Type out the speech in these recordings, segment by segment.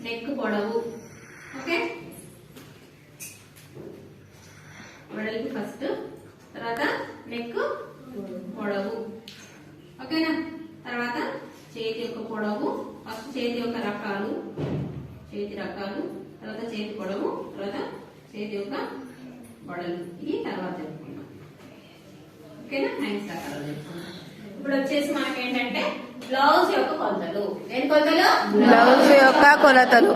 Neck పొడవు. Okay, వెడల్పు first, తర్వాత నెక్ పొడవు. ఓకేనా? తర్వాత చేతి యొక్క పొడవు, ఫస్ట్ చేతి యొక్క రకాలు, చేతి రకాలు, తర్వాత చేతి పొడవు, తర్వాత చేతి యొక్క పొడవు. ఇది తర్వాత చెప్పుకున్నాం. ఓకేనా? హ్యాండ్స్ రకాలు చెప్పుకున్నాం. ఇప్పుడు వచ్చేసి మనకేంటంటే బ్లౌజ్ యొక్క కొలతలు. ఏం కొలతలు? బ్లౌజ్ యొక్క కొలతలు.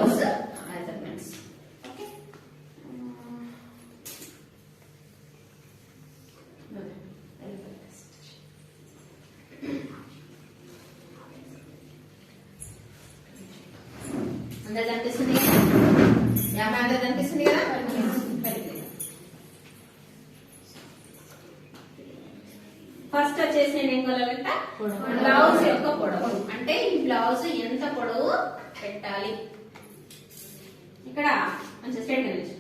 అందరు కనిపిస్తుంది కదా? యాభై అందరు కనిపిస్తుంది కదా? ఫస్ట్ వచ్చేసి నేను ఏం కొలవాలంట? బ్లౌజ్ యొక్క పొడవు. అంటే ఈ బ్లౌజ్ ఎంత పొడవు పెట్టాలి. ఇక్కడ మంచి స్ట్రైట్ నిలిచి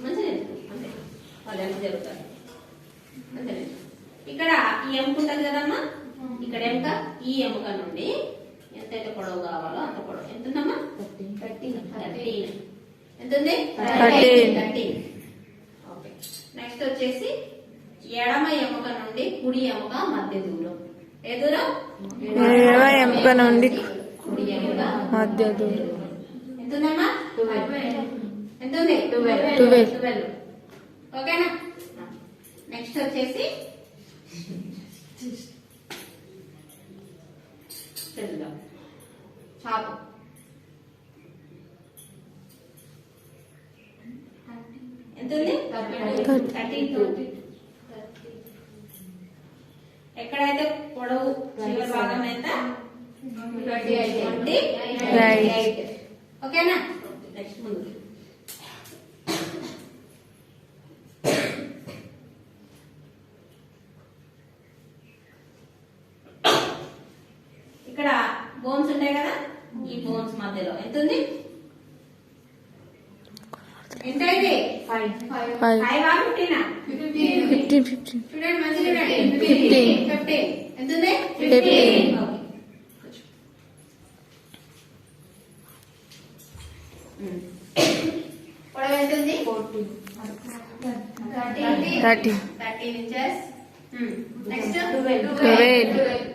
మంచిగా అంతే, వాళ్ళు ఎంత జరుగుతారు అంతే. ఇక్కడ ఈ ఎముక ఉంటుంది కదమ్మా, ఇక్కడ ఎముక, ఈ ఎముక నుండి ఎంతైతే పొడవు కావాలో అంత పొడవు. ఎంత ఉందమ్మా? 13. ఎంత ఉంది? 13. ఓకే. నెక్స్ట్ వచ్చేసి ఎడమ ఎముక నుండి కుడి ఎముక మధ్య దూరం. ఏ దూరం? ఎడమ ఎముక నుండి కుడి ఎముక మధ్య దూరం ఎంత ఉందమ్మా? 12. ఎంత ఉంది? 12. ఓకేనా? నెక్స్ట్ వచ్చేసి చాపు. ఎంత ఉంది? 13. ఎక్కడైతే పొడవు చివరి భాగం ఎంత? 28. ఓకేనా? నెక్స్ట్ ముందు ఇక్కడ బోన్స్ ఉంటాయి కదా, ఈ బోన్స్ మధ్యలో ఎంత ఉంది? ఎంత ఇది? 5. 15. చూడండి మంచిగా చూడండి. 15. ఎంత ఉంది? 15. పొడవు ఎంత ఉంది? 13 inches. నెక్స్ట్ 12.